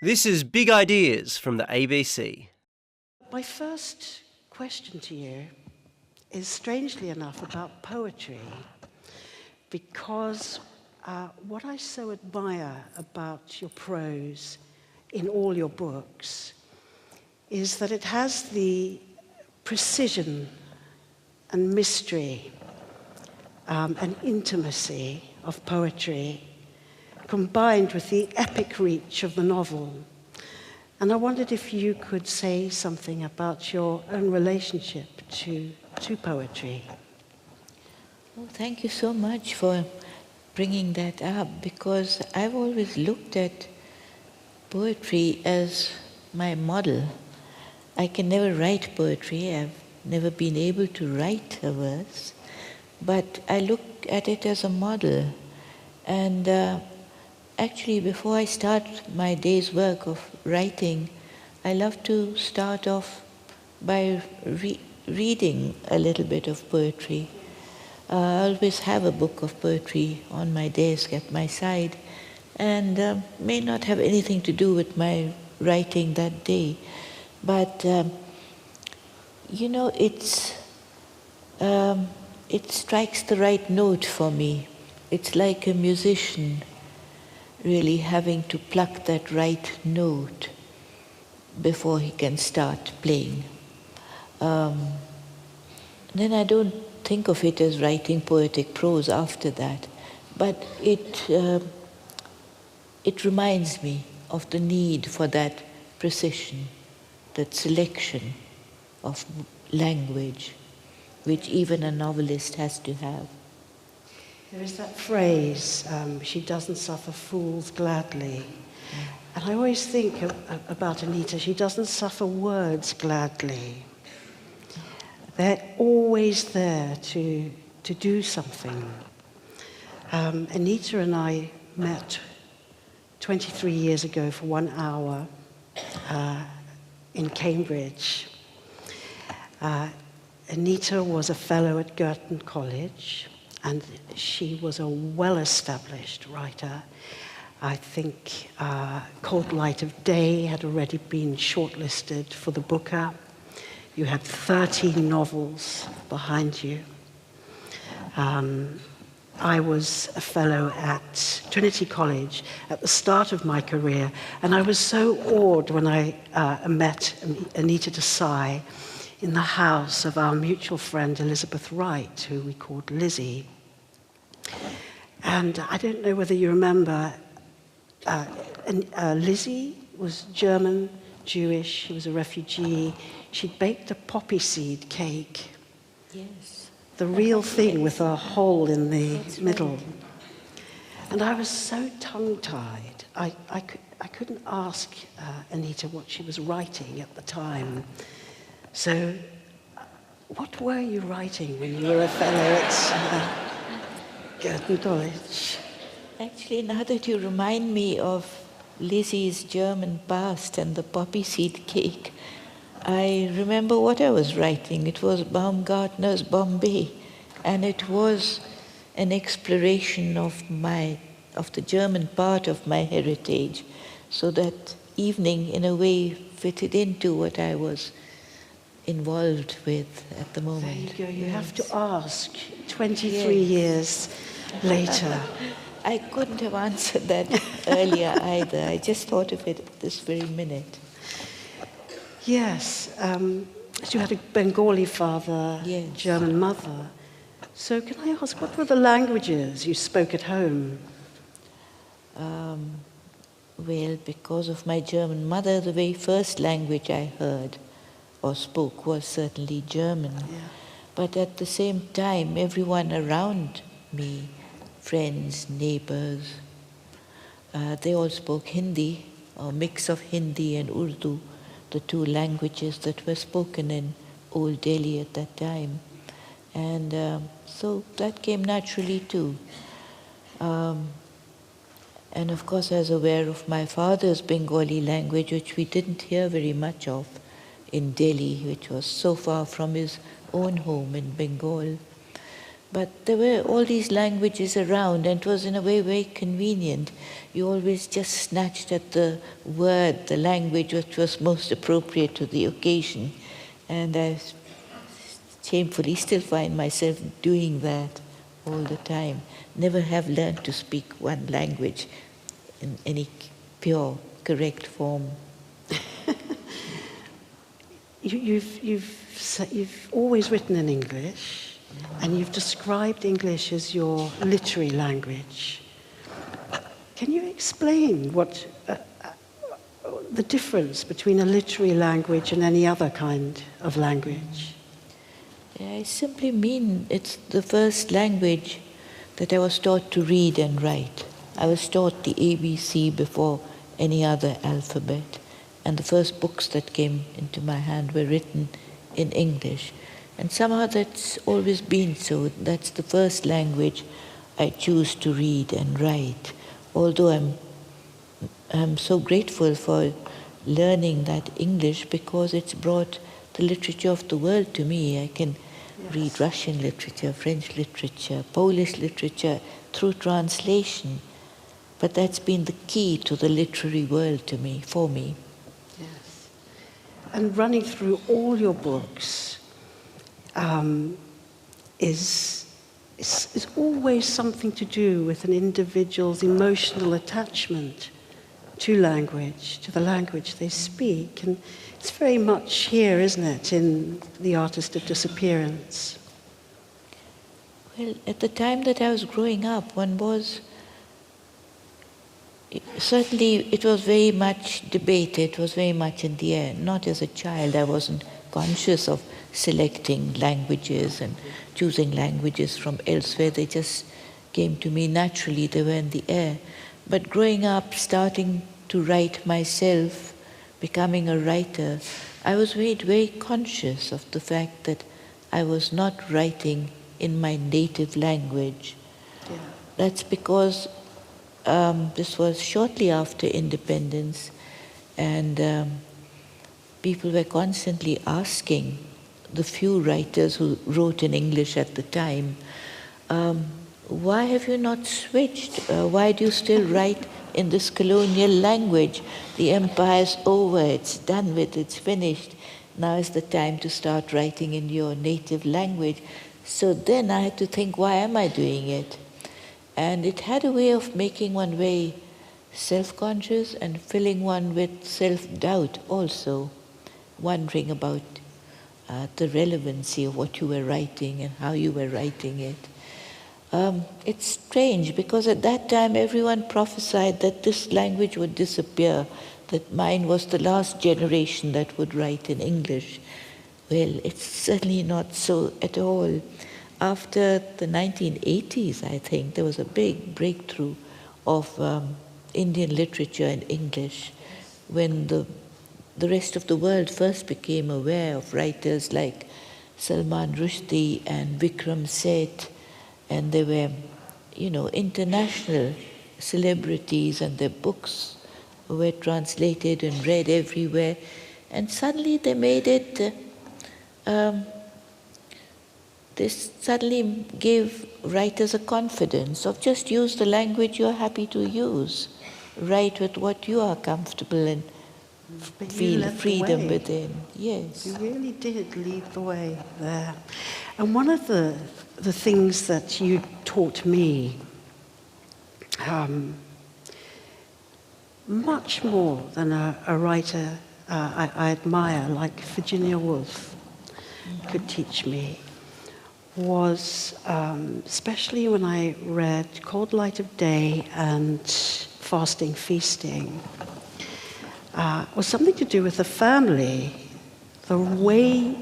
This is Big Ideas from the ABC. My first question to you is, strangely enough, about poetry, because what I so admire about your prose in all your books is that it has the precision and mystery and intimacy of poetry combined with the epic reach of the novel. And I wondered if you could say something about your own relationship to poetry. Well, thank you so much for bringing that up, because I've always looked at poetry as my model. I can never write poetry. I've never been able to write a verse, but I look at it as a model. And actually, before I start my day's work of writing, I love to start off by reading a little bit of poetry. I always have a book of poetry on my desk at my side, and may not have anything to do with my writing that day. But, it strikes the right note for me. It's like a musician really having to pluck that right note before he can start playing. Then I don't think of it as writing poetic prose after that, but it reminds me of the need for that precision, that selection of language, which even a novelist has to have. There is that phrase, she doesn't suffer fools gladly. And I always think about Anita, she doesn't suffer words gladly. They're always there to do something. Anita and I met 23 years ago for 1 hour in Cambridge. Anita was a fellow at Girton College, and she was a well-established writer. I think Cold Light of Day had already been shortlisted for the Booker. You had 13 novels behind you. I was a fellow at Trinity College at the start of my career, and I was so awed when I met Anita Desai in the house of our mutual friend Elizabeth Wright, who we called Lizzie. And I don't know whether you remember, Lizzie was German, Jewish, she was a refugee. She'd baked a poppy seed cake. Yes. The real thing with a hole in the middle. Right. And I was so tongue-tied. I couldn't ask Anita what she was writing at the time. So, what were you writing when you were a fellow at Girton College? Actually, now that you remind me of Lizzie's German past and the poppy seed cake, I remember what I was writing. It was Baumgartner's Bombay, and it was an exploration of the German part of my heritage. So that evening, in a way, fitted into what I was involved with at the moment. There you go. You yes. have to ask 23 years later. I couldn't have answered that earlier either. I just thought of it at this very minute. Yes. So you had a Bengali father, Yes. German mother. So can I ask, what were the languages you spoke at home? Well, because of my German mother, the very first language I heard or spoke was certainly German. Yeah. But at the same time, everyone around me, friends, neighbors, they all spoke Hindi, or a mix of Hindi and Urdu, the two languages that were spoken in Old Delhi at that time. And so that came naturally too. And of course I was aware of my father's Bengali language, which we didn't hear very much of in Delhi, which was so far from his own home in Bengal. But there were all these languages around, and it was in a way very convenient. You always just snatched at the word, the language which was most appropriate to the occasion. And I shamefully still find myself doing that all the time. Never have learned to speak one language in any pure, correct form. You've always written in English, and you've described English as your literary language. Can you explain what the difference between a literary language and any other kind of language? I simply mean it's the first language that I was taught to read and write. I was taught the ABC before any other alphabet, and the first books that came into my hand were written in English. And somehow that's always been so. That's the first language I choose to read and write. Although I'm so grateful for learning that English, because it's brought the literature of the world to me. I can read Russian literature, French literature, Polish literature through translation. But that's been the key to the literary world to me, for me. Yes. And running through all your books is always something to do with an individual's emotional attachment to language, to the language they speak. And it's very much here, isn't it, in The Artist of Disappearance? Well, at the time that I was growing up, certainly it was very much debated, it was very much in the air. Not as a child, I wasn't conscious of selecting languages and choosing languages from elsewhere. They just came to me naturally, they were in the air. But growing up, starting to write myself, becoming a writer, I was made very conscious of the fact that I was not writing in my native language. Yeah. That's because this was shortly after independence, and people were constantly asking the few writers who wrote in English at the time, why have you not switched? Why do you still write in this colonial language? The empire's over, it's done with, it's finished. Now is the time to start writing in your native language. So then I had to think, why am I doing it? And it had a way of making one very self-conscious and filling one with self-doubt also, wondering about the relevancy of what you were writing and how you were writing it. It's strange because at that time everyone prophesied that this language would disappear, that mine was the last generation that would write in English. Well, it's certainly not so at all. After the 1980s, I think, there was a big breakthrough of Indian literature in English when the rest of the world first became aware of writers like Salman Rushdie and Vikram Seth, and they were, international celebrities, and their books were translated and read everywhere. And suddenly they made it, this suddenly gave writers a confidence of just use the language you're happy to use. Write with what you are comfortable in. Feel freedom within. Yes. You really did lead the way there. And one of the things that you taught me, much more than a writer I admire, like Virginia Woolf, could teach me, was especially when I read Cold Light of Day and Fasting Feasting, was something to do with the family, the way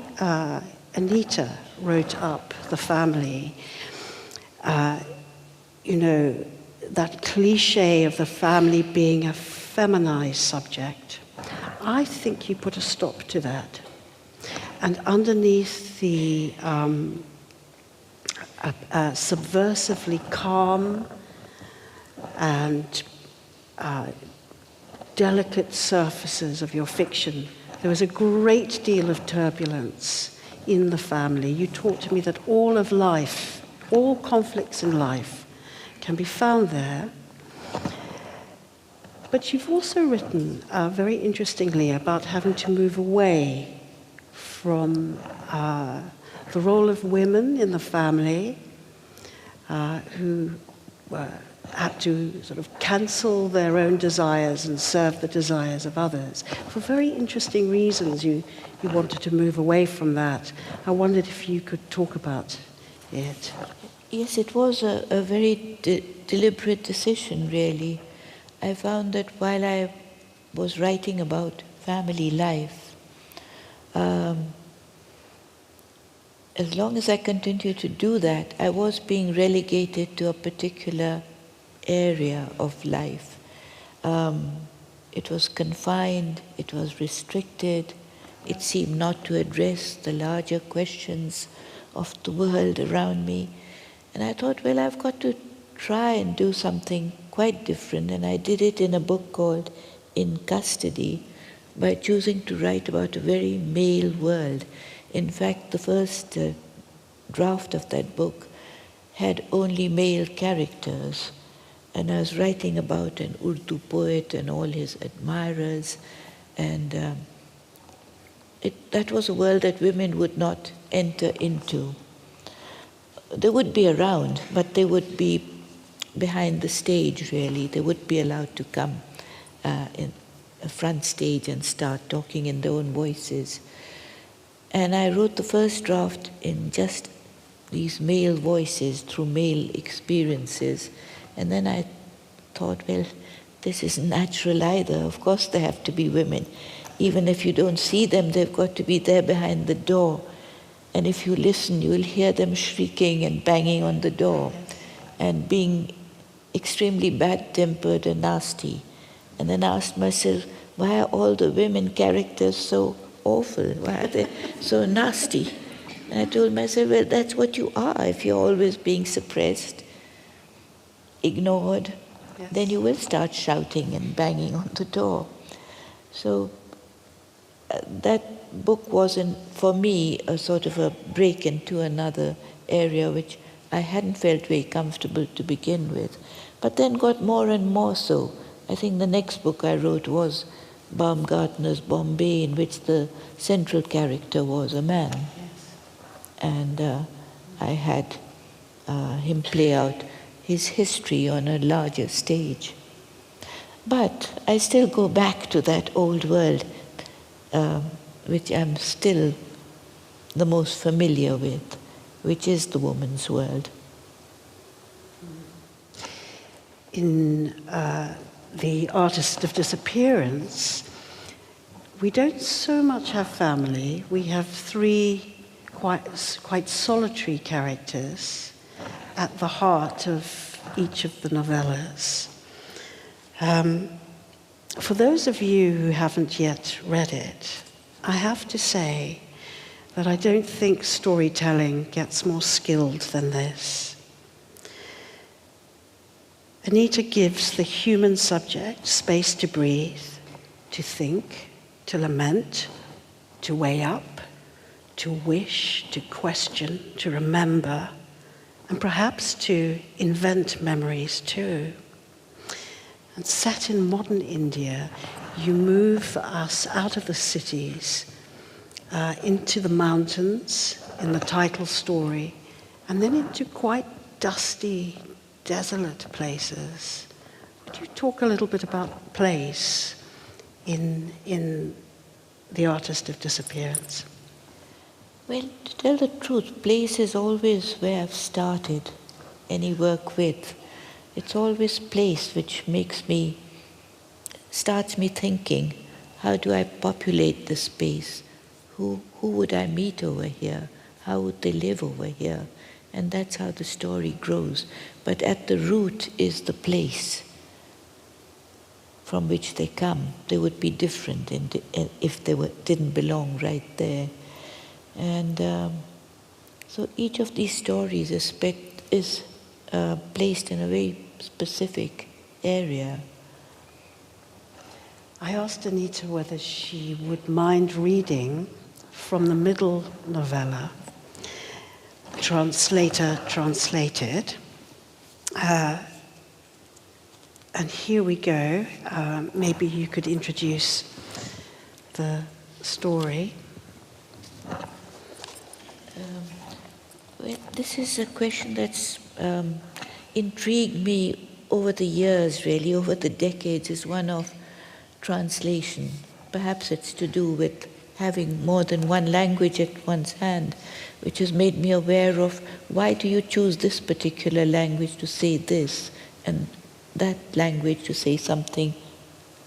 Anita wrote up the family. That cliche of the family being a feminized subject. I think you put a stop to that. And underneath the subversively calm and delicate surfaces of your fiction, there was a great deal of turbulence in the family. You taught me that all of life all conflicts in life can be found there. But you've also written, very interestingly, about having to move away from the role of women in the family who had to sort of cancel their own desires and serve the desires of others. For very interesting reasons, you wanted to move away from that. I wondered if you could talk about it. Yes, it was a very deliberate decision, really. I found that while I was writing about family life, as long as I continued to do that, I was being relegated to a particular area of life. It was confined, it was restricted, it seemed not to address the larger questions of the world around me. And I thought, well, I've got to try and do something quite different. And I did it in a book called In Custody, by choosing to write about a very male world. In fact, the first draft of that book had only male characters. And I was writing about an Urdu poet and all his admirers. And that was a world that women would not enter into. They would be around, but they would be behind the stage, really. They would be allowed to come in a front stage and start talking in their own voices. And I wrote the first draft in just these male voices through male experiences. And then I thought, well, this isn't natural either. Of course they have to be women. Even if you don't see them, they've got to be there behind the door. And if you listen, you'll hear them shrieking and banging on the door and being extremely bad-tempered and nasty. And then I asked myself, why are all the women characters so awful? Why are they so nasty? And I told myself, well, that's what you are. If you're always being suppressed, ignored, yes, then you will start shouting and banging on the door. So that book wasn't, for me, a sort of a break into another area which I hadn't felt very comfortable to begin with, but then got more and more so. I think the next book I wrote was Baumgartner's Bombay, in which the central character was a man. Yes. And I had him play out his history on a larger stage. But I still go back to that old world, which I'm still the most familiar with, which is the woman's world. In the Artist of Disappearance, we don't so much have family. We have three quite solitary characters at the heart of each of the novellas. For those of you who haven't yet read it, I have to say that I don't think storytelling gets more skilled than this. Anita gives the human subject space to breathe, to think, to lament, to weigh up, to wish, to question, to remember, and perhaps to invent memories too. And set in modern India, you move us out of the cities, into the mountains in the title story, and then into quite dusty, desolate places. Would you talk a little bit about place in The Artist of Disappearance? Well, to tell the truth, place is always where I've started any work with. It's always place which starts me thinking, how do I populate the space? Who would I meet over here? How would they live over here? And that's how the story grows. But at the root is the place from which they come. They would be different if they didn't belong right there. And so each of these stories is placed in a very specific area. I asked Anita whether she would mind reading from the middle novella, Translator Translated. And here we go. Maybe you could introduce the story. Well, this is a question that's intrigued me over the years, really, over the decades, is one of translation. Perhaps it's to do with having more than one language at one's hand, which has made me aware of why do you choose this particular language to say this, and that language to say something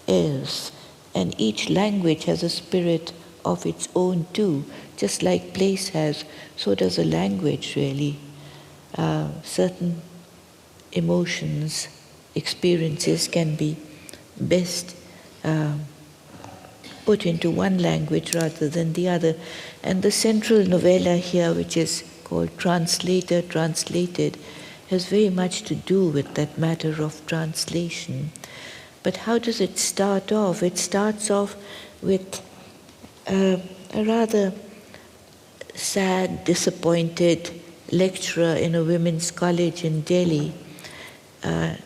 else. And each language has a spirit of its own too. Just like place has, so does a language really. Certain emotions, experiences can be best put into one language rather than the other. And the central novella here, which is called Translator Translated, has very much to do with that matter of translation. But how does it start off? It starts off with a rather sad, disappointed lecturer in a women's college in Delhi, and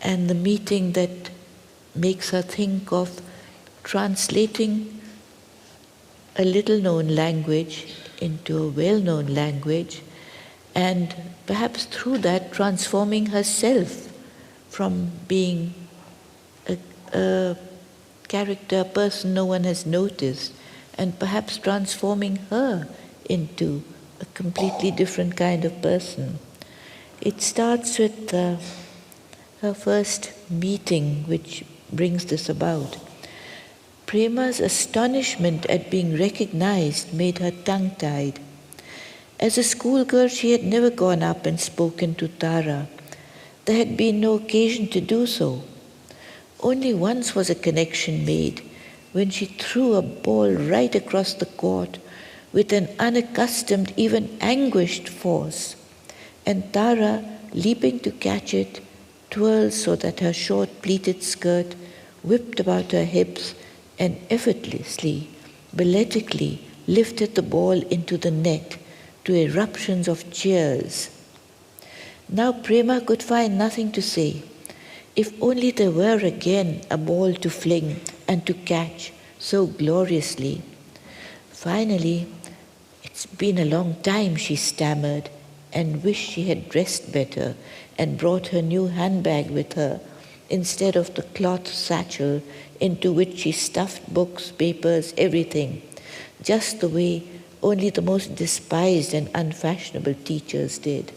the meeting that makes her think of translating a little-known language into a well-known language, and perhaps through that transforming herself from being a character, a person no one has noticed, and perhaps transforming her into a completely different kind of person. It starts with her first meeting, which brings this about. Prema's astonishment at being recognized made her tongue-tied. As a schoolgirl, she had never gone up and spoken to Tara. There had been no occasion to do so. Only once was a connection made, when she threw a ball right across the court with an unaccustomed, even anguished force, and Tara, leaping to catch it, twirled so that her short pleated skirt whipped about her hips and effortlessly, balletically lifted the ball into the net to eruptions of cheers. Now Prema could find nothing to say. If only there were again a ball to fling and to catch so gloriously. Finally, "It's been a long time," she stammered, and wished she had dressed better and brought her new handbag with her instead of the cloth satchel into which she stuffed books, papers, everything, just the way only the most despised and unfashionable teachers did.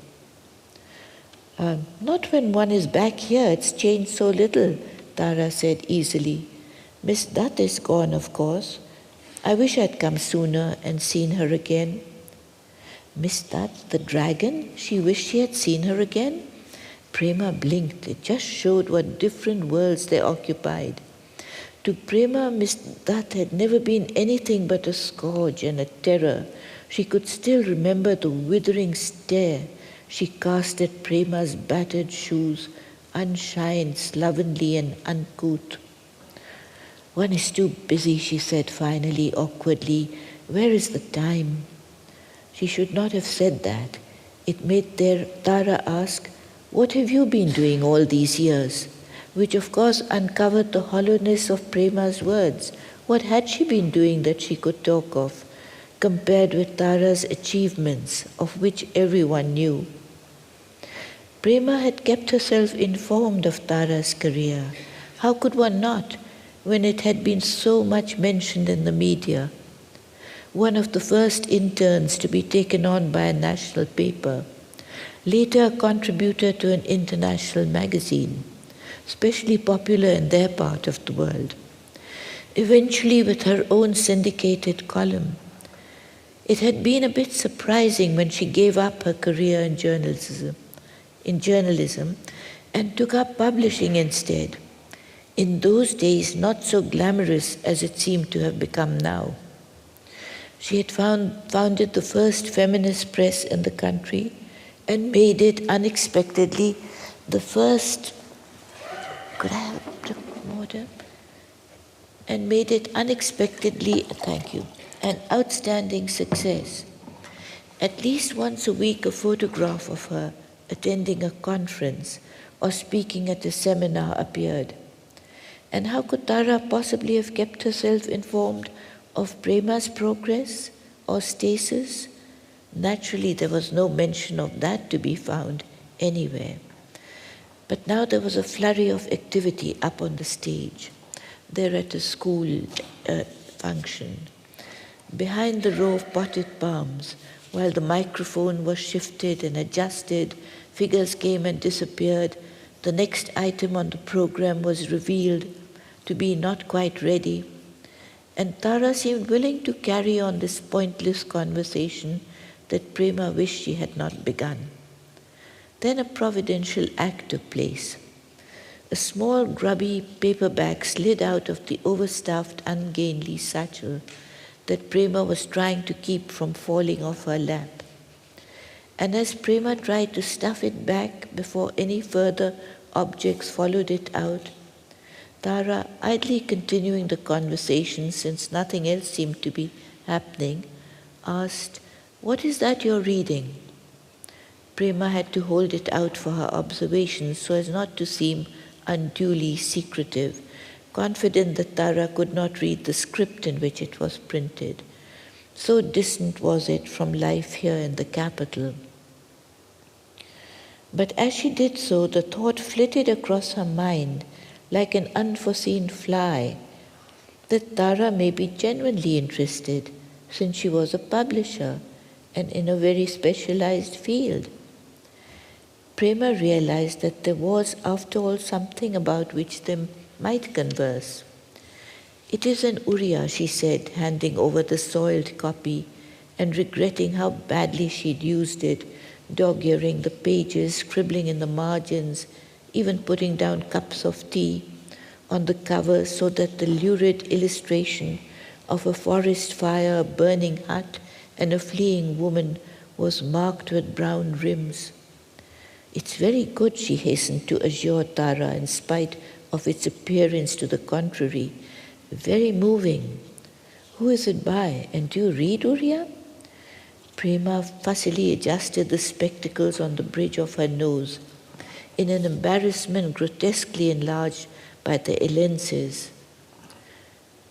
"Not when one is back here, it's changed so little," Tara said easily. "Miss Dutt is gone, of course. I wish I'd come sooner and seen her again." Miss Dutt, the dragon? She wished she had seen her again? Prema blinked. It just showed what different worlds they occupied. To Prema, Miss Dutt had never been anything but a scourge and a terror. She could still remember the withering stare she cast at Prema's battered shoes, unshined, slovenly and uncouth. "One is too busy," she said finally, awkwardly. "Where is the time?" She should not have said that. It made Tara ask, "What have you been doing all these years?" Which of course uncovered the hollowness of Prema's words. What had she been doing that she could talk of, compared with Tara's achievements, of which everyone knew? Prema had kept herself informed of Tara's career. How could one not, when it had been so much mentioned in the media? One of the first interns to be taken on by a national paper, later a contributor to an international magazine, especially popular in their part of the world, eventually with her own syndicated column. It had been a bit surprising when she gave up her career in journalism and took up publishing instead. In those days, not so glamorous as it seemed to have become now. She had founded the first feminist press in the country and made it unexpectedly the first, could I have water? And made it unexpectedly, thank you, an outstanding success. At least once a week, a photograph of her attending a conference or speaking at a seminar appeared. And how could Tara possibly have kept herself informed of Prema's progress or stasis? Naturally, there was no mention of that to be found anywhere. But now there was a flurry of activity up on the stage. They're at a school function. Behind the row of potted palms, while the microphone was shifted and adjusted, figures came and disappeared, the next item on the program was revealed to be not quite ready. And Tara seemed willing to carry on this pointless conversation that Prema wished she had not begun. Then a providential act took place. A small grubby paper bag slid out of the overstuffed, ungainly satchel that Prema was trying to keep from falling off her lap. And as Prema tried to stuff it back before any further objects followed it out, Tara, idly continuing the conversation since nothing else seemed to be happening, asked, "What is that you're reading?" Prema had to hold it out for her observation so as not to seem unduly secretive, confident that Tara could not read the script in which it was printed. So distant was it from life here in the capital. But as she did so, the thought flitted across her mind like an unforeseen fly that Tara may be genuinely interested, since she was a publisher and in a very specialized field. Prema realized that there was, after all, something about which they might converse. "It is an Uriya," she said, handing over the soiled copy and regretting how badly she'd used it, dog-earing the pages, scribbling in the margins, even putting down cups of tea on the cover so that the lurid illustration of a forest fire, a burning hut, and a fleeing woman was marked with brown rims. "It's very good," she hastened to assure Tara, in spite of its appearance to the contrary. "Very moving. Who is it by? And do you read Uriya?" Prema fussily adjusted the spectacles on the bridge of her nose, in an embarrassment grotesquely enlarged by the lenses.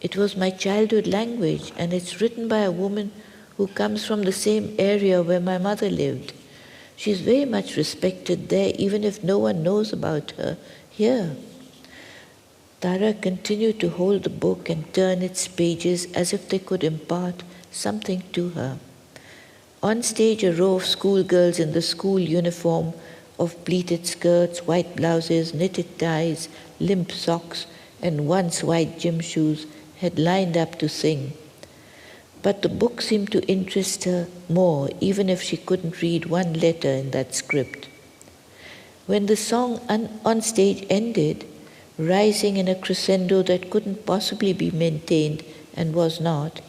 "It was my childhood language, and it's written by a woman who comes from the same area where my mother lived. She's very much respected there, even if no one knows about her here." Tara continued to hold the book and turn its pages as if they could impart something to her. On stage, a row of schoolgirls in the school uniform of pleated skirts, white blouses, knitted ties, limp socks, and once white gym shoes had lined up to sing. But the book seemed to interest her more, even if she couldn't read one letter in that script. When the song on stage ended, rising in a crescendo that couldn't possibly be maintained and was not,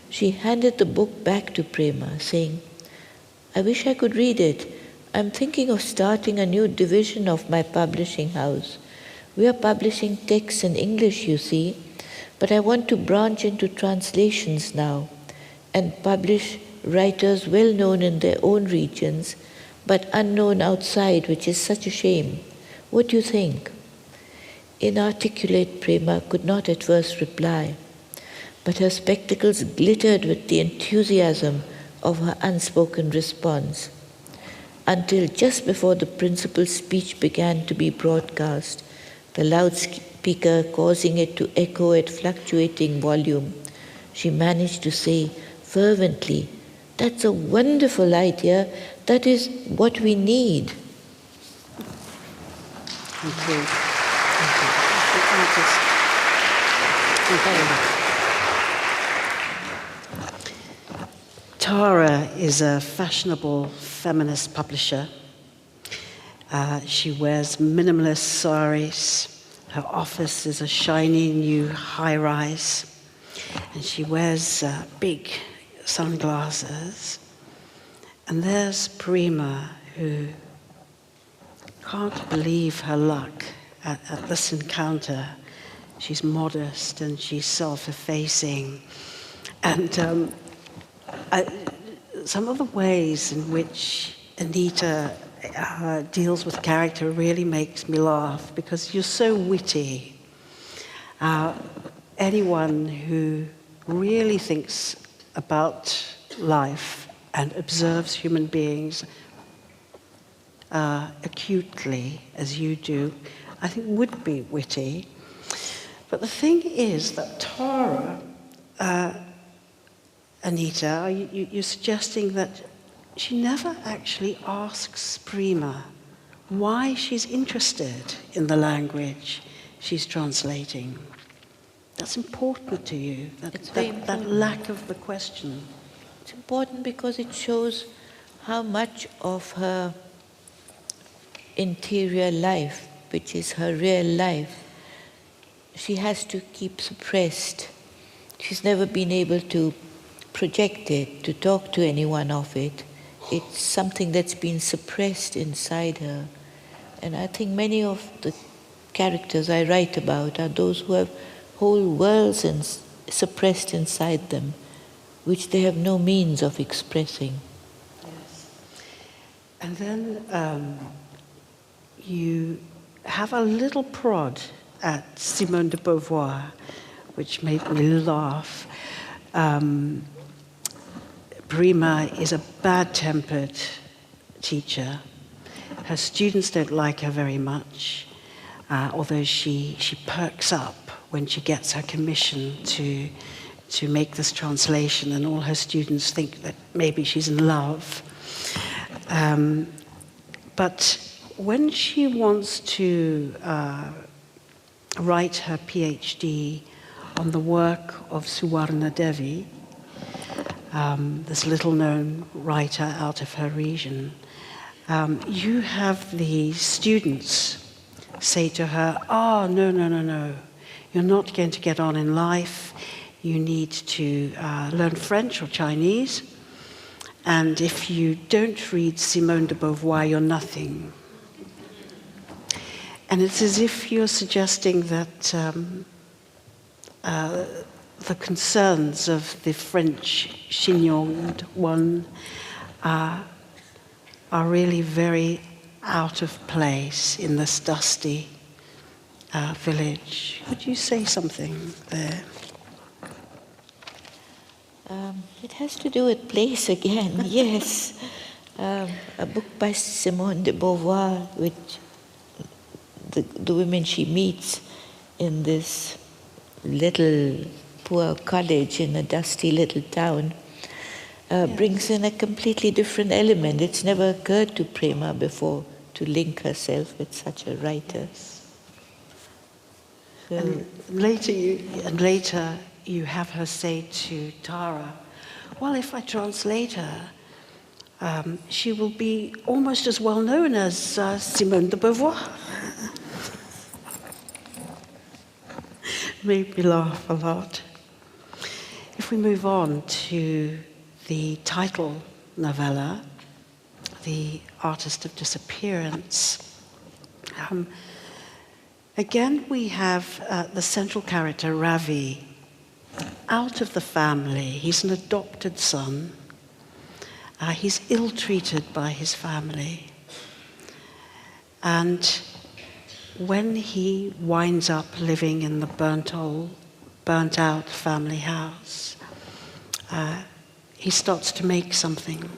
she handed the book back to Prema, saying, "I wish I could read it. I'm thinking of starting a new division of my publishing house. We are publishing texts in English, you see, but I want to branch into translations now and publish writers well known in their own regions but unknown outside, which is such a shame. What do you think?" Inarticulate Prema could not at first reply, but her spectacles glittered with the enthusiasm of her unspoken response, until just before the principal's speech began to be broadcast, the loudspeaker causing it to echo at fluctuating volume, she managed to say fervently, "That's a wonderful idea. That is what we need." Thank you. Artist. Tara is a fashionable feminist publisher. She wears minimalist saris. Her office is a shiny new high-rise. And she wears big sunglasses. And there's Prema, who can't believe her luck at this encounter. She's modest and she's self-effacing. And some of the ways in which Anita deals with character really makes me laugh, because you're so witty. Anyone who really thinks about life and observes human beings acutely, as you do, I think would be witty. But the thing is that Tara, Anita, you're suggesting that she never actually asks Prima why she's interested in the language she's translating. That's important to you, that lack of the question. It's important because it shows how much of her interior life, which is her real life, she has to keep suppressed. She's never been able to project it, to talk to anyone of it. It's something that's been suppressed inside her. And I think many of the characters I write about are those who have whole worlds suppressed inside them, which they have no means of expressing. Yes. And then you have a little prod at Simone de Beauvoir, which made me laugh. Prima is a bad-tempered teacher. Her students don't like her very much, although she perks up when she gets her commission to make this translation, and all her students think that maybe she's in love. But when she wants to write her PhD on the work of Suwarna Devi, this little-known writer out of her region, you have the students say to her, no, you're not going to get on in life. You need to learn French or Chinese. And if you don't read Simone de Beauvoir, you're nothing. And it's as if you're suggesting that the concerns of the French chignoned one are really very out of place in this dusty village. Would you say something there? It has to do with place again, yes. A book by Simone de Beauvoir, which the women she meets in this little poor cottage in a dusty little town, brings in a completely different element. It's never occurred to Prema before to link herself with such a writer. So, and later you have her say to Tara, well, if I translate her, she will be almost as well known as Simone de Beauvoir. Made me laugh a lot. If we move on to the title novella, The Artist of Disappearance, again we have the central character, Ravi, out of the family. He's an adopted son. He's ill-treated by his family. And when he winds up living in the burnt-out family house, he starts to make something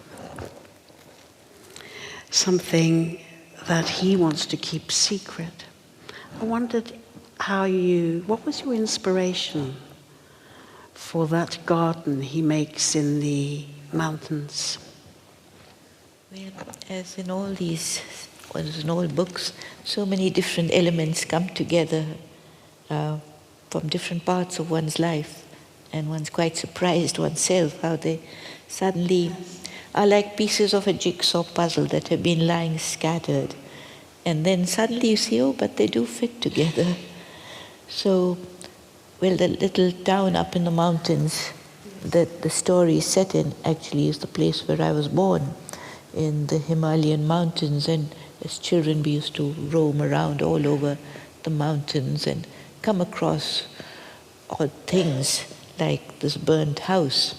that he wants to keep secret. I wondered what was your inspiration for that garden he makes in the mountains? well, as in all books, so many different elements come together from different parts of one's life, and one's quite surprised oneself how they suddenly are like pieces of a jigsaw puzzle that have been lying scattered, and then suddenly you see, but they do fit together. So, well, the little town up in the mountains that the story is set in actually is the place where I was born, in the Himalayan mountains, and as children we used to roam around all over the mountains and come across odd things like this burnt house,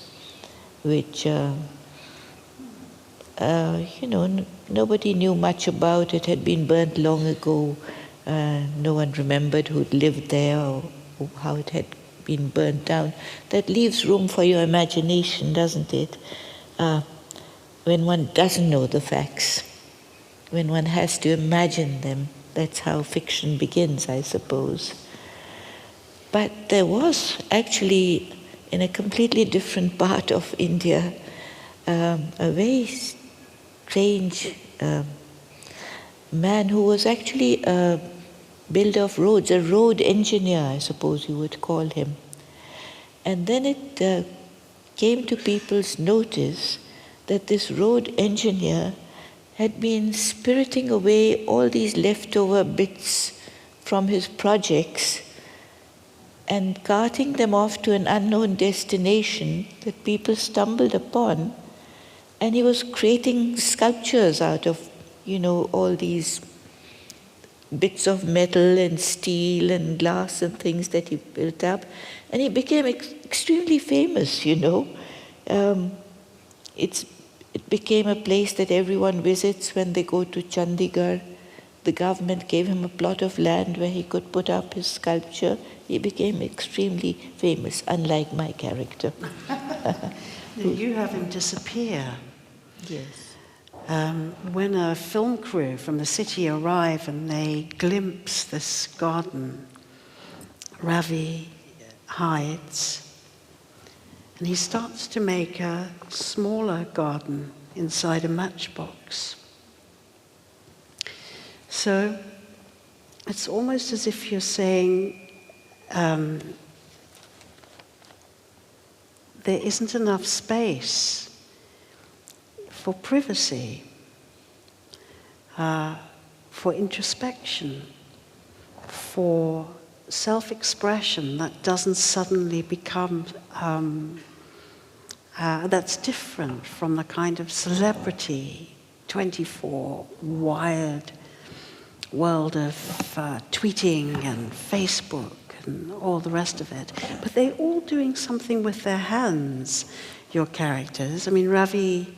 which nobody knew much about it, had been burnt long ago. No one remembered who'd lived there or how it had been burnt down. That leaves room for your imagination, doesn't it? When one doesn't know the facts, when one has to imagine them. That's how fiction begins, I suppose. But there was actually, in a completely different part of India, a very strange man who was actually a builder of roads, a road engineer, I suppose you would call him. And then it came to people's notice that this road engineer had been spiriting away all these leftover bits from his projects and carting them off to an unknown destination that people stumbled upon. And he was creating sculptures out of, all these bits of metal and steel and glass and things that he built up. And he became extremely famous, It became a place that everyone visits when they go to Chandigarh. The government gave him a plot of land where he could put up his sculpture. He became extremely famous, unlike my character. You have him disappear. Yes. When a film crew from the city arrive and they glimpse this garden, Ravi hides. And he starts to make a smaller garden inside a matchbox. So it's almost as if you're saying there isn't enough space for privacy, for introspection, for self-expression that doesn't suddenly become that's different from the kind of celebrity 24 wired world of tweeting and Facebook and all the rest of it. But they're all doing something with their hands, your characters. I mean, Ravi,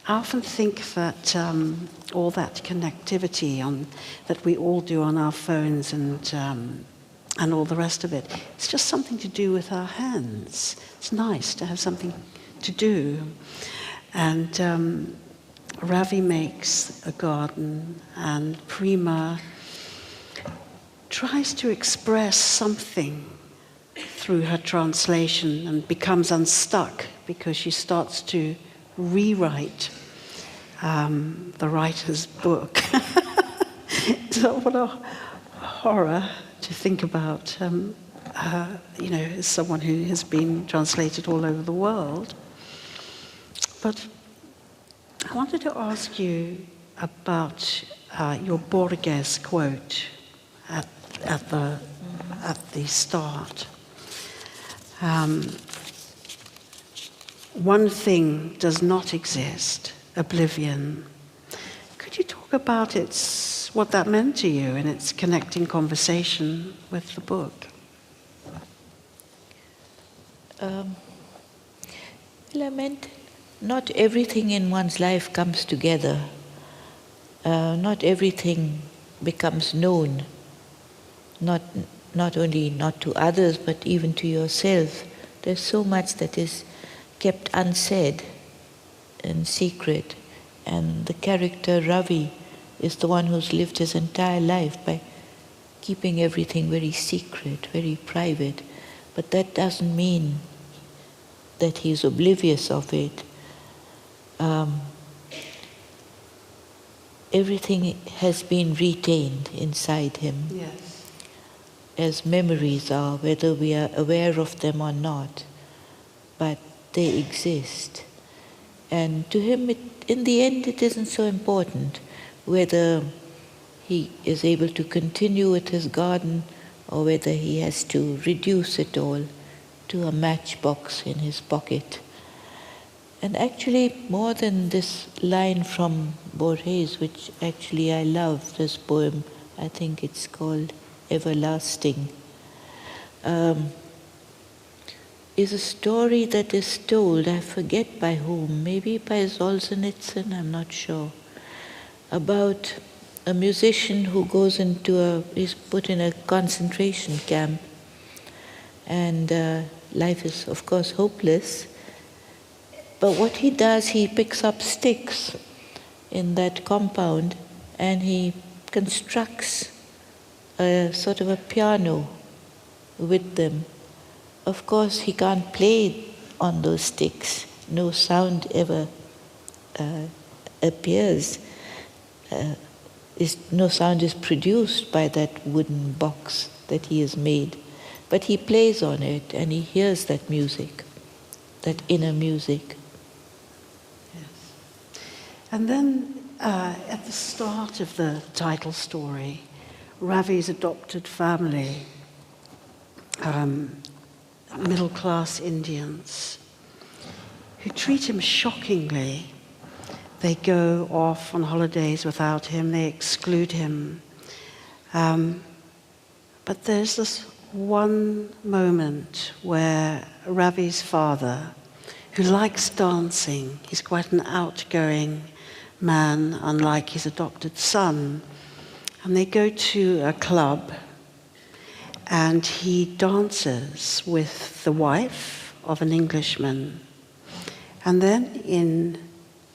I often think that all that connectivity that we all do on our phones and all the rest of it, it's just something to do with our hands. It's nice to have something to do. And Ravi makes a garden, and Prima tries to express something through her translation and becomes unstuck because she starts to rewrite the writer's book. So what a horror to think about, as someone who has been translated all over the world. But I wanted to ask you about your Borges quote at the start. One thing does not exist, oblivion. Could you talk about what that meant to you in its connecting conversation with the book? I meant not everything in one's life comes together. Not everything becomes known. Not only not to others, but even to yourself. There's so much that is kept unsaid and secret. And the character Ravi is the one who's lived his entire life by keeping everything very secret, very private. But that doesn't mean that he's oblivious of it. Everything has been retained inside him. Yes. As memories are, whether we are aware of them or not. But they exist. And to him, in the end, it isn't so important whether he is able to continue with his garden or whether he has to reduce it all to a matchbox in his pocket. And actually, more than this line from Borges, which actually I love, this poem, I think it's called Everlasting. is a story that is told, I forget by whom, maybe by Solzhenitsyn, I'm not sure, about a musician who is put in a concentration camp, and life is, of course, hopeless. But what he does, he picks up sticks in that compound and he constructs a sort of a piano with them. Of course, he can't play on those sticks. No sound ever appears. No sound is produced by that wooden box that he has made. But he plays on it and he hears that music, that inner music. Yes. And then at the start of the title story, Ravi's adopted family, middle-class Indians, who treat him shockingly. They go off on holidays without him, they exclude him. But there's this one moment where Ravi's father, who likes dancing, he's quite an outgoing man, unlike his adopted son, and they go to a club and he dances with the wife of an Englishman. And then in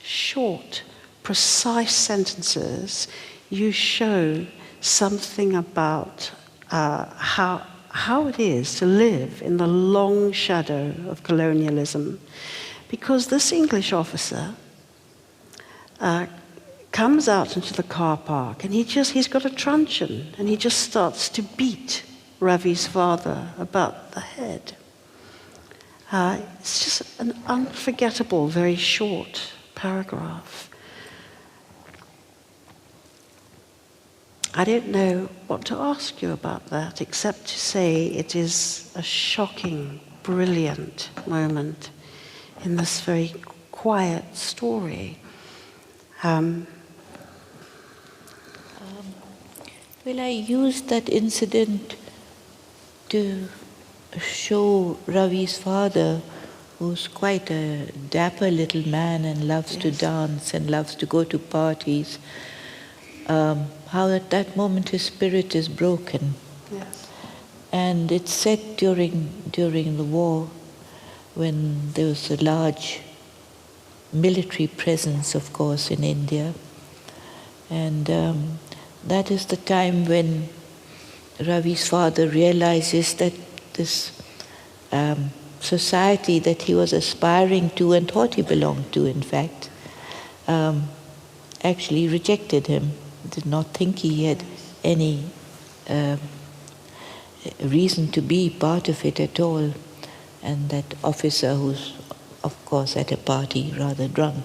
short, precise sentences, you show something about how it is to live in the long shadow of colonialism. Because this English officer comes out into the car park and he's got a truncheon and he just starts to beat Ravi's father about the head. It's just an unforgettable, very short paragraph. I don't know what to ask you about that, except to say it is a shocking, brilliant moment in this very quiet story. Well, I used that incident to show Ravi's father, who's quite a dapper little man and loves to dance and loves to go to parties, how at that moment his spirit is broken. Yes. And it's set during the war, when there was a large military presence, of course, in India. And that is the time when Ravi's father realizes that this society that he was aspiring to and thought he belonged to, in fact, actually rejected him, did not think he had any reason to be part of it at all. And that officer, who's of course at a party rather drunk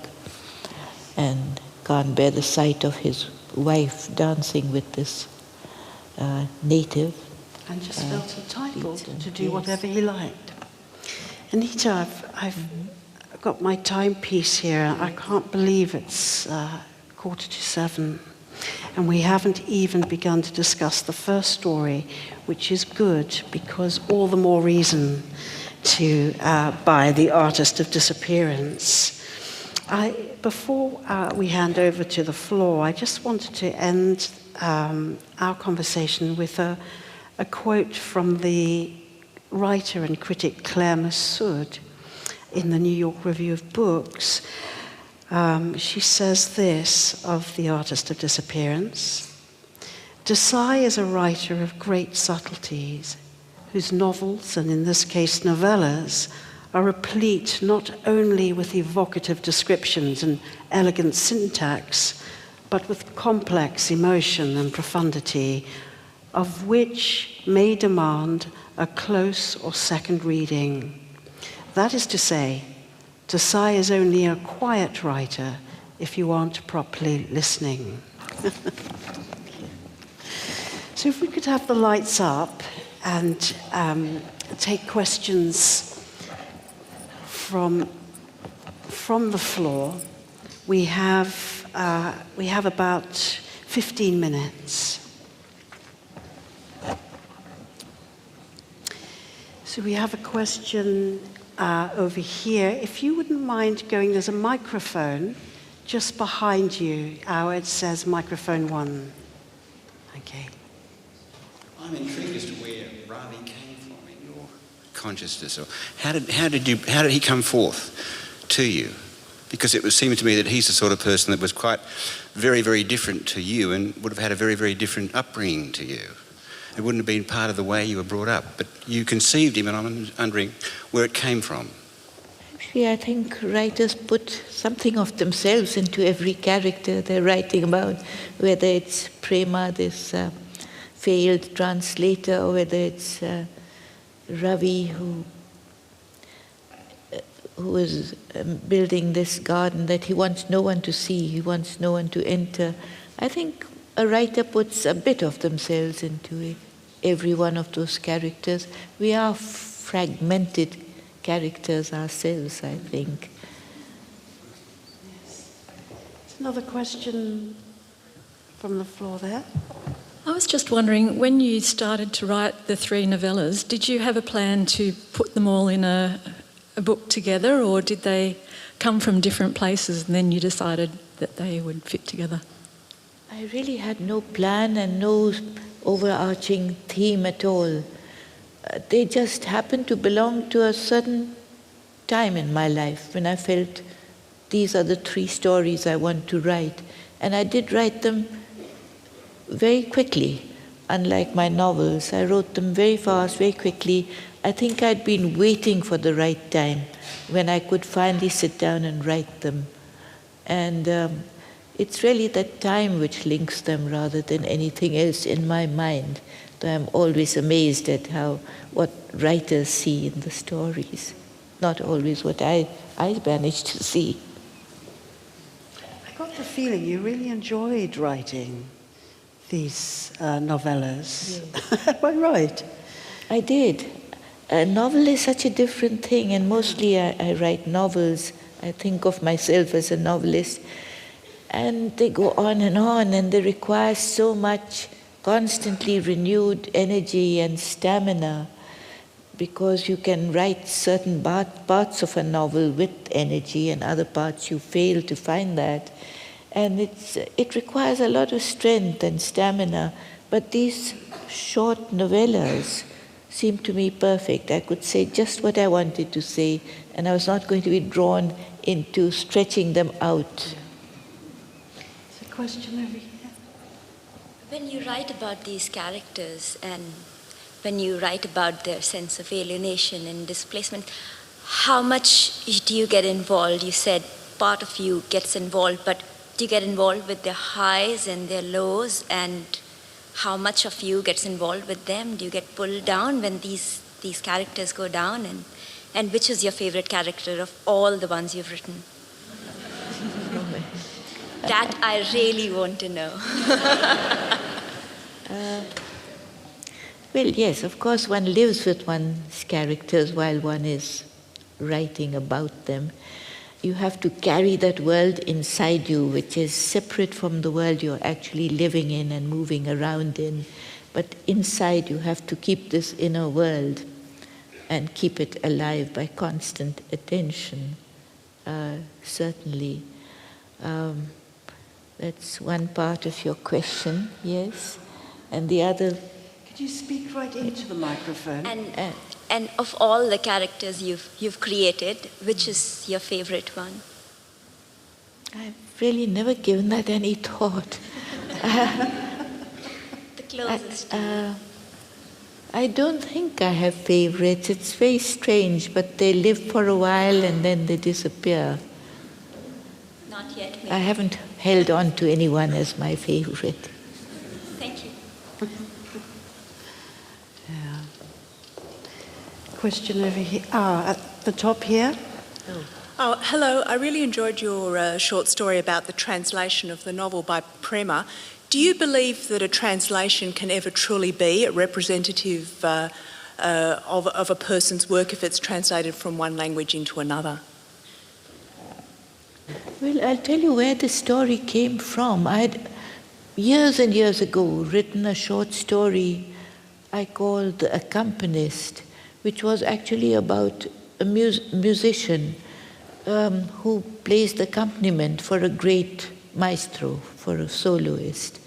and can't bear the sight of his wife dancing with this native. And just felt entitled to do whatever he liked. Anita, I've got my timepiece here. I can't believe it's 6:45. And we haven't even begun to discuss the first story, which is good, because all the more reason to buy The Artist of Disappearance. Before we hand over to the floor, I just wanted to end our conversation with a quote from the writer and critic Claire Massoud in the New York Review of Books. She says this of The Artist of Disappearance: Desai is a writer of great subtleties, whose novels, and in this case novellas, are replete not only with evocative descriptions and elegant syntax, but with complex emotion and profundity, of which may demand a close or second reading. That is to say, Desai is only a quiet writer if you aren't properly listening. So if we could have the lights up and take questions from the floor. We have about 15 minutes. So we have a question over here. If you wouldn't mind going, there's a microphone just behind you. It says microphone 1. Okay. I'm intrigued as to where Ravi came from in your consciousness. Or how did he come forth to you? Because it would seem to me that he's the sort of person that was quite very, very different to you and would have had a very, very different upbringing to you. It wouldn't have been part of the way you were brought up, but you conceived him, and I'm wondering where it came from. Actually, I think writers put something of themselves into every character they're writing about, whether it's Prema, this failed translator, or whether it's Ravi, who is building this garden that he wants no one to see, he wants no one to enter. I think a writer puts a bit of themselves into it, every one of those characters. We are fragmented characters ourselves, I think. Yes. Another question from the floor there. I was just wondering, when you started to write the 3 novellas, did you have a plan to put them all in a book together, or did they come from different places and then you decided that they would fit together? I really had no plan and no overarching theme at all. They just happened to belong to a certain time in my life when I felt these are the 3 stories I want to write. And I did write them very quickly. Unlike my novels, I wrote them very fast, very quickly. I think I'd been waiting for the right time when I could finally sit down and write them. And it's really that time which links them rather than anything else in my mind. Though I'm always amazed at what writers see in the stories, not always what I managed to see. I got the feeling you really enjoyed writing these novellas. Yes. Am I right? I did. A novel is such a different thing, and mostly I write novels. I think of myself as a novelist. And they go on, and they require so much constantly renewed energy and stamina, because you can write certain parts of a novel with energy and other parts you fail to find that. And it requires a lot of strength and stamina. But these short novellas seemed to me perfect. I could say just what I wanted to say, and I was not going to be drawn into stretching them out. There's a question over here. When you write about these characters and when you write about their sense of alienation and displacement, how much do you get involved? You said part of you gets involved, but do you get involved with their highs and their lows, and how much of you gets involved with them? Do you get pulled down when these characters go down? And which is your favorite character of all the ones you've written? That I really want to know. Well, yes, of course one lives with one's characters while one is writing about them. You have to carry that world inside you, which is separate from the world you're actually living in and moving around in. But inside you have to keep this inner world and keep it alive by constant attention, certainly. That's one part of your question, yes. And the other... Could you speak right into the microphone? And of all the characters you've created, which is your favorite one? I've really never given that any thought. The closest. I don't think I have favorites. It's very strange, but they live for a while and then they disappear. Not yet, maybe. I haven't held on to anyone as my favorite. Thank you. Yeah. Question over here. At the top here. Oh, hello. I really enjoyed your short story about the translation of the novel by Prema. Do you believe that a translation can ever truly be a representative of a person's work if it's translated from one language into another? Well, I'll tell you where the story came from. I had, years and years ago, written a short story I called The Accompanist, which was actually about a musician who plays the accompaniment for a great maestro, for a soloist,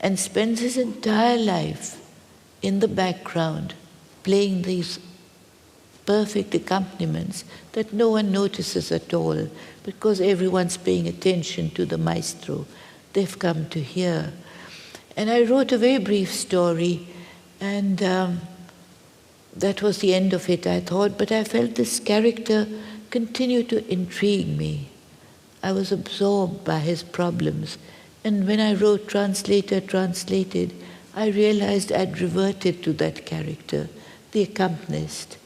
and spends his entire life in the background playing these perfect accompaniments that no one notices at all because everyone's paying attention to the maestro they've come to hear. And I wrote a very brief story, and that was the end of it, I thought, but I felt this character continued to intrigue me. I was absorbed by his problems, and when I wrote Translator, Translated, I realized I'd reverted to that character, the accompanist.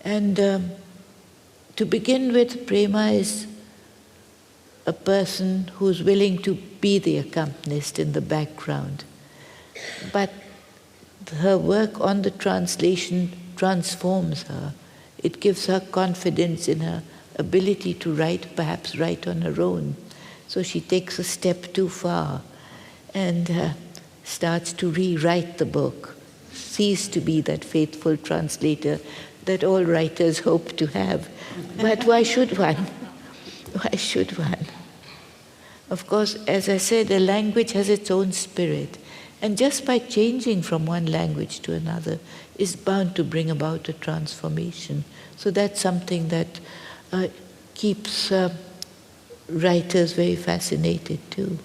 And to begin with, Prema is a person who's willing to be the accompanist in the background. But her work on the translation transforms her. It gives her confidence in her ability to write, perhaps write on her own. So she takes a step too far and starts to rewrite the book, cease to be that faithful translator that all writers hope to have. But why should one? Why should one? Of course, as I said, a language has its own spirit. And just by changing from one language to another is bound to bring about a transformation. So that's something that keeps writers very fascinated too.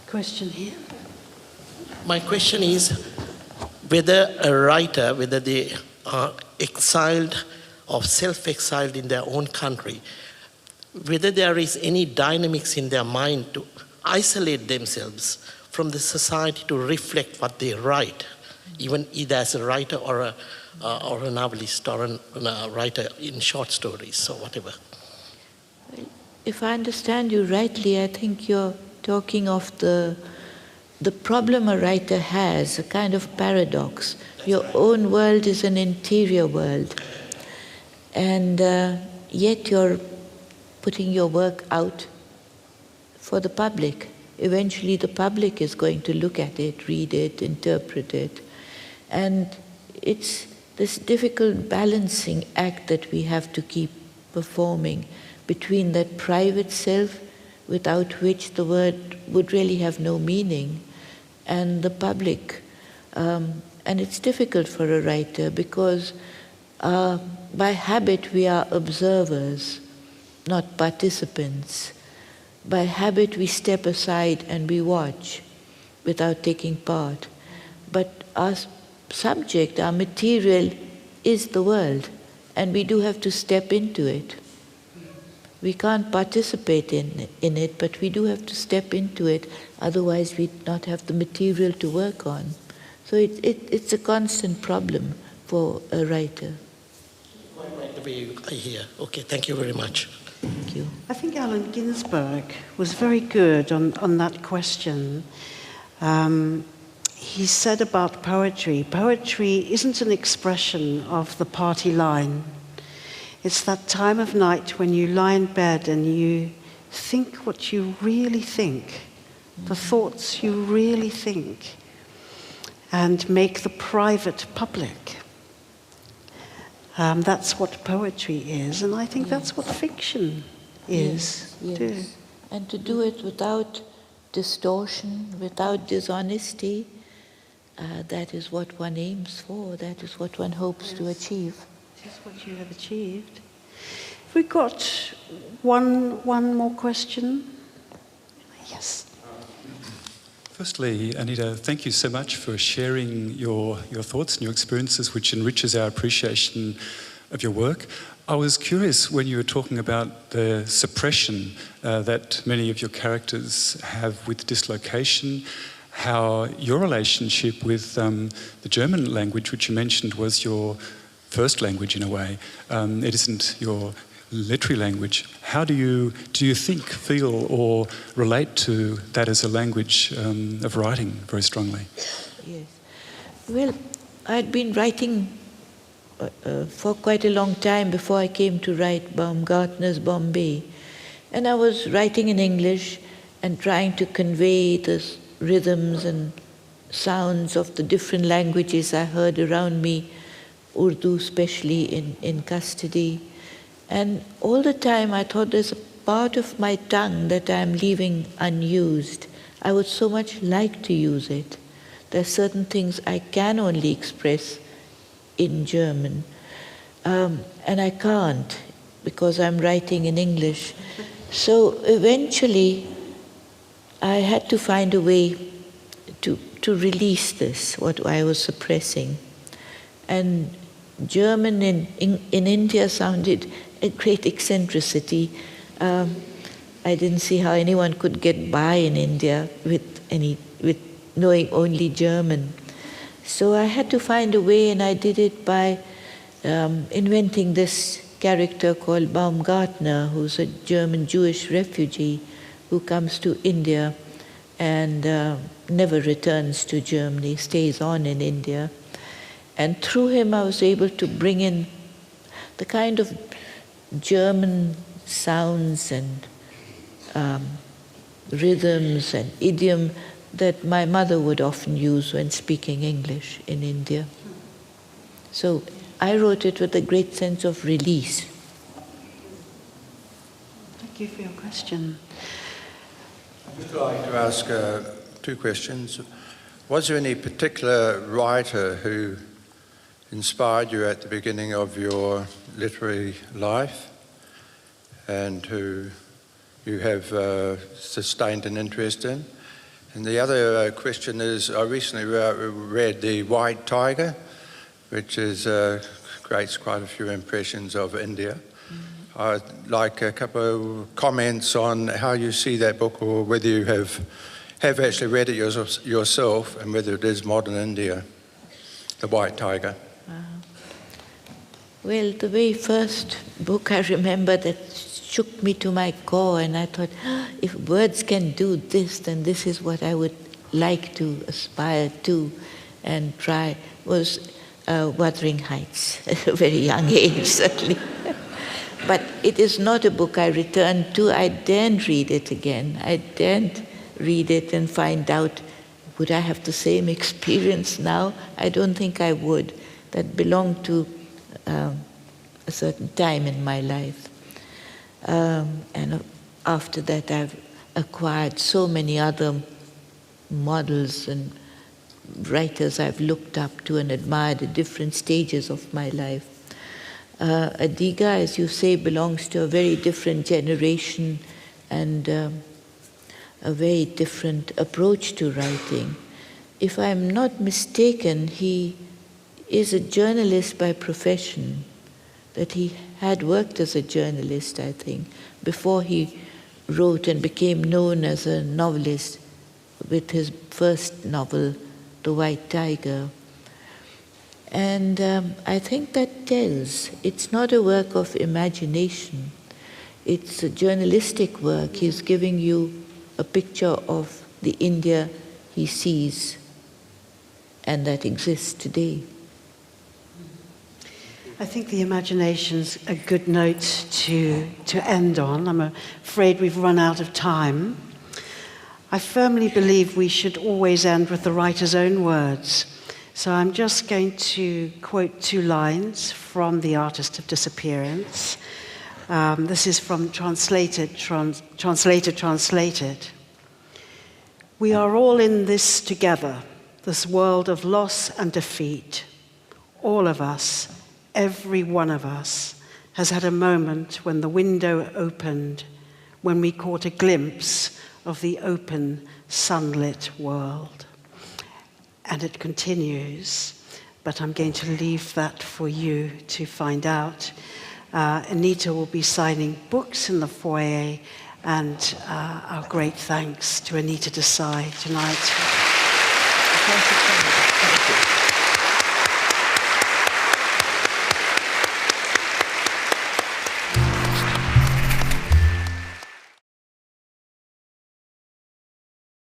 Question here. My question is whether a writer, whether they are exiled or self-exiled in their own country, whether there is any dynamics in their mind to isolate themselves from the society to reflect what they write, even either as a writer or a novelist or a writer in short stories or whatever. If I understand you rightly, I think you're talking of the problem a writer has, a kind of paradox. Your own world is an interior world, and yet you're putting your work out for the public. Eventually the public is going to look at it, read it, interpret it. And it's this difficult balancing act that we have to keep performing between that private self, without which the word would really have no meaning, and the public. And it's difficult for a writer because by habit we are observers, not participants. By habit we step aside and we watch without taking part. But our subject, our material is the world, and we do have to step into it. We can't participate in it, but we do have to step into it, otherwise we'd not have the material to work on. So it's a constant problem for a writer. Quite right the way I hear. Okay, thank you very much. Thank you. I think Allen Ginsberg was very good on that question. He said about poetry isn't an expression of the party line. It's that time of night when you lie in bed and you think what you really think, the thoughts you really think, and make the private public. That's what poetry is, and I think that's what fiction is too. And to do it without distortion, without dishonesty, that is what one aims for, that is what one hopes to achieve. This is what you have achieved. We've got one more question. Yes. Firstly, Anita, thank you so much for sharing your thoughts and your experiences, which enriches our appreciation of your work. I was curious when you were talking about the suppression that many of your characters have with dislocation, how your relationship with the German language, which you mentioned was your first language in a way, it isn't your literary language. How do you think, feel, or relate to that as a language of writing very strongly? Yes. Well, I'd been writing for quite a long time before I came to write Baumgartner's Bombay. And I was writing in English and trying to convey this rhythms and sounds of the different languages I heard around me, Urdu especially in custody. And all the time I thought there's a part of my tongue that I'm leaving unused. I would so much like to use it. There are certain things I can only express in German, and I can't because I'm writing in English. So eventually I had to find a way to release this, what I was suppressing. And German in India sounded a great eccentricity. I didn't see how anyone could get by in India with knowing only German. So I had to find a way, and I did it by inventing this character called Baumgartner, who's a German Jewish refugee who comes to India and never returns to Germany, stays on in India. And through him I was able to bring in the kind of German sounds and rhythms and idiom that my mother would often use when speaking English in India. So I wrote it with a great sense of release. Thank you for your question. I'd just like to ask two questions. Was there any particular writer who inspired you at the beginning of your literary life and who you have sustained an interest in? And the other question is, I recently read The White Tiger, which creates quite a few impressions of India. I'd like a couple of comments on how you see that book, or whether you have actually read it yourself, and whether it is modern India, The White Tiger. Well, the very first book I remember that shook me to my core, and I thought, if words can do this, then this is what I would like to aspire to and try, was Wuthering Heights at a very young age, certainly. But it is not a book I returned to. I daren't read it again. I daren't read it and find out, would I have the same experience now? I don't think I would. That belonged to a certain time in my life. And after that, I've acquired so many other models and writers I've looked up to and admired at different stages of my life. Adiga, as you say, belongs to a very different generation and a very different approach to writing. If I'm not mistaken, he is a journalist by profession, that he had worked as a journalist, I think, before he wrote and became known as a novelist with his first novel, The White Tiger. And I think that tells. It's not a work of imagination. It's a journalistic work. He's giving you a picture of the India he sees and that exists today. I think the imagination's a good note to end on. I'm afraid we've run out of time. I firmly believe we should always end with the writer's own words. So I'm just going to quote two lines from The Artist of Disappearance. This is from Translator. We are all in this together, this world of loss and defeat. All of us, every one of us, has had a moment when the window opened, when we caught a glimpse of the open, sunlit world. And it continues, but I'm going to leave that for you to find out. Anita will be signing books in the foyer, and our great thanks to Anita Desai tonight.